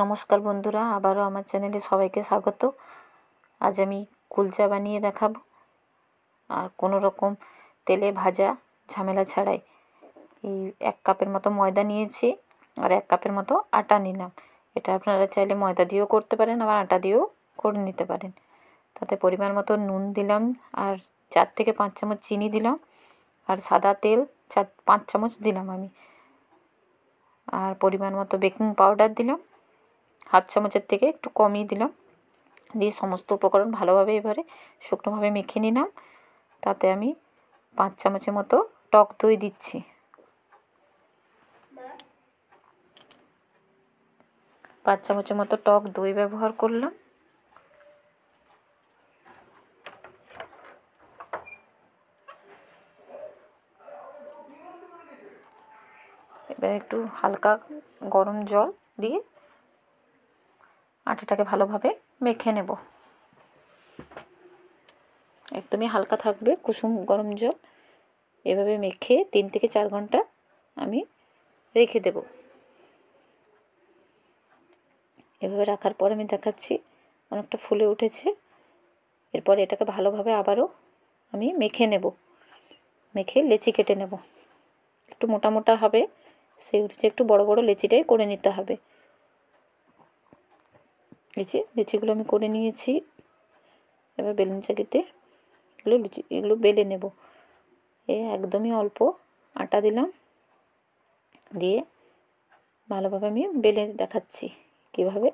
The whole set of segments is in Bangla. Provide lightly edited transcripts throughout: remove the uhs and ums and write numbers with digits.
নমস্কার বন্ধুরা, আবারও আমার চ্যানেলে সবাইকে স্বাগত। আজ আমি কুলচা বানিয়ে দেখাবো, আর কোনো রকম তেলে ভাজা ঝামেলা ছাড়াই। এই 1 কাপের মতো ময়দা নিয়েছি আর 1 কাপের মতো আটা নিলাম। এটা আপনারা চাইলে ময়দা দিয়েও করতে পারেন, আবার আটা দিয়েও করে নিতে পারেন। তাতে পরিমাণ মতো নুন দিলাম, আর 4 থেকে 5 চামচ চিনি দিলাম, আর সাদা তেল 5 চামচ দিলাম আমি, আর পরিমাণ মতো বেকিং পাউডার দিলাম, হাফ চামচের থেকে একটু কমই দিলাম। দিয়ে সমস্ত উপকরণ ভালোভাবে এবারে শুকনোভাবে মেখে নিলাম। তাতে আমি 5 চামচের মতো টক দই দিচ্ছি। পাঁচ চামচের মতো টক দই ব্যবহার করলাম। এবার একটু হালকা গরম জল দিয়ে আটাটাকে ভালোভাবে মেখে নেব। একদমই হালকা থাকবে কুসুম গরম জল। এভাবে মেখে 3 থেকে 4 ঘন্টা আমি রেখে দেব। এভাবে রাখার পর আমি দেখাচ্ছি অনেকটা ফুলে উঠেছে। এরপর এটাকে ভালোভাবে আবারও আমি মেখে নেব, মেখে লেচি কেটে নেব। একটু মোটা মোটা হবে, সেই অনুযায়ী একটু বড় বড় লেচিটাই করে নিতে হবে। লেচিগুলো আমি করে নিয়েছি। এবার বেলুন চাকিতে এগুলো বেলে নেব। একদমই অল্প আটা দিলাম, দিয়ে ভালোভাবে আমি বেলে দেখাচ্ছি কীভাবে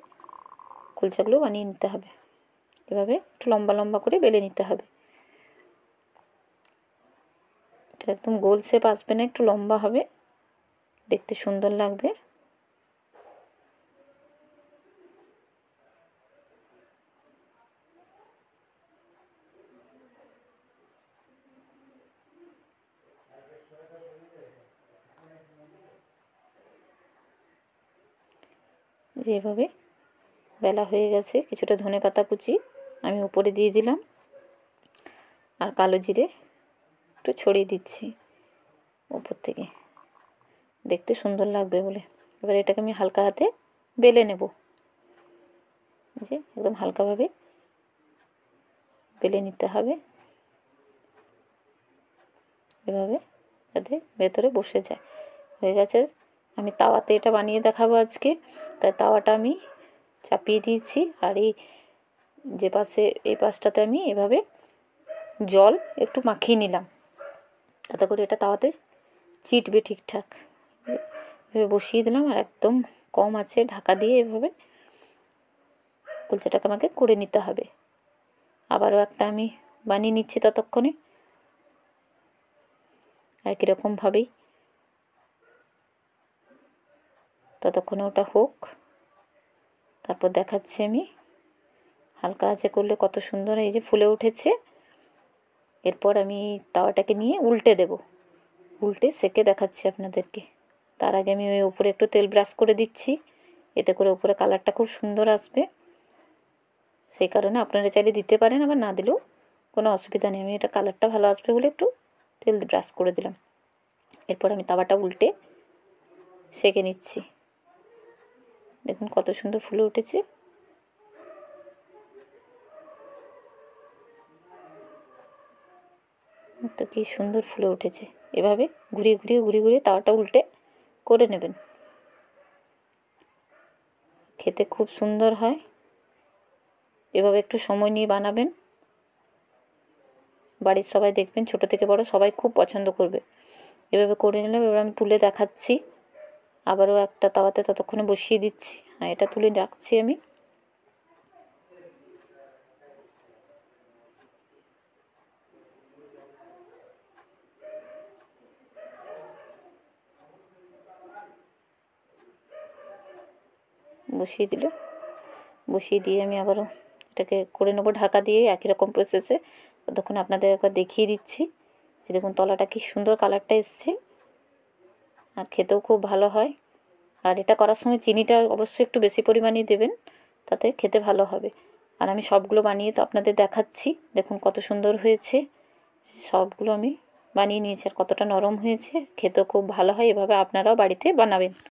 কুলচাগুলো বানিয়ে নিতে হবে। এভাবে একটু লম্বা লম্বা করে বেলে নিতে হবে। এটা একদম গোল শেপ আসবে না, একটু লম্বা হবে, দেখতে সুন্দর লাগবে। যেভাবে বেলা হয়ে গেছে, কিছুটা ধনেপাতা কুচি আমি উপরে দিয়ে দিলাম, আর কালো জিরে একটু ছড়িয়ে দিচ্ছি উপর থেকে, দেখতে সুন্দর লাগবে বলে। এবার এটাকে আমি হালকা হাতে বেলে নেব। যে একদম হালকাভাবে বেলে নিতে হবে, এভাবে যাতে ভেতরে বসে যায়। হয়ে গেছে। আমি তাওয়াতে এটা বানিয়ে দেখাবো আজকে, তাই তাওয়াটা আমি চাপিয়ে দিয়েছি। আর এই পাশটাতে আমি এভাবে জল একটু মাখিয়ে নিলাম, তাতে করে এটা তাওয়াতে চিটবে ঠিকঠাক। এভাবে বসিয়ে দিলাম, আর একদম কম আছে ঢাকা দিয়ে এভাবে কুলচাটাকে আমাকে করে নিতে হবে। আবারও একটা আমি বানিয়ে নিচ্ছি ততক্ষণে, একই রকমভাবেই। ততক্ষণে ওটা হোক, তারপর দেখাচ্ছি আমি। হালকা আঁচে করলে কত সুন্দর এই যে ফুলে উঠেছে। এরপর আমি তাওয়াটাকে নিয়ে উল্টে দেব, উল্টে সেকে দেখাচ্ছি আপনাদেরকে। তার আগে আমি ওই উপরে একটু তেল ব্রাশ করে দিচ্ছি, এতে করে উপরে কালারটা খুব সুন্দর আসবে। সেই কারণে আপনারা চাইলে দিতে পারেন, আবার না দিলেও কোনো অসুবিধা নেই। আমি এটা কালারটা ভালো আসবে বলে একটু তেল ব্রাশ করে দিলাম। এরপর আমি তাওয়াটা উল্টে সেকে নিচ্ছি। দেখুন কত সুন্দর ফুলে উঠেছে। তো কি সুন্দর ফুলে উঠেছে। এভাবে ঘুরিয়ে ঘুরিয়ে তাওয়াটা উল্টে করে নেবেন, খেতে খুব সুন্দর হয়। এভাবে একটু সময় নিয়ে বানাবেন, বাড়ির সবাই দেখবেন ছোট থেকে বড় সবাই খুব পছন্দ করবে। এভাবে করে নিলাম। এবার আমি তুলে দেখাচ্ছি। আবারও একটা তাওয়াতে ততক্ষণে বসিয়ে দিচ্ছি, আর এটা তুলে রাখছি আমি। বসিয়ে দিয়ে আমি আবারও এটাকে করে নেবো ঢাকা দিয়ে, একই রকম প্রসেসে। ততক্ষণ আপনাদের একবার দেখিয়ে দিচ্ছি যে দেখুন তলাটা কি সুন্দর কালারটা এসছে, আর খেতেও খুব ভালো হয়। আর এটা করার সময় চিনিটা অবশ্যই একটু বেশি পরিমাণেই দেবেন, তাতে খেতে ভালো হবে। আর আমি সবগুলো বানিয়ে তো আপনাদের দেখাচ্ছি। দেখুন কত সুন্দর হয়েছে। সবগুলো আমি বানিয়ে নিয়েছি, আর কতটা নরম হয়েছে, খেতেও খুব ভালো হয়। এভাবে আপনারাও বাড়িতে বানাবেন।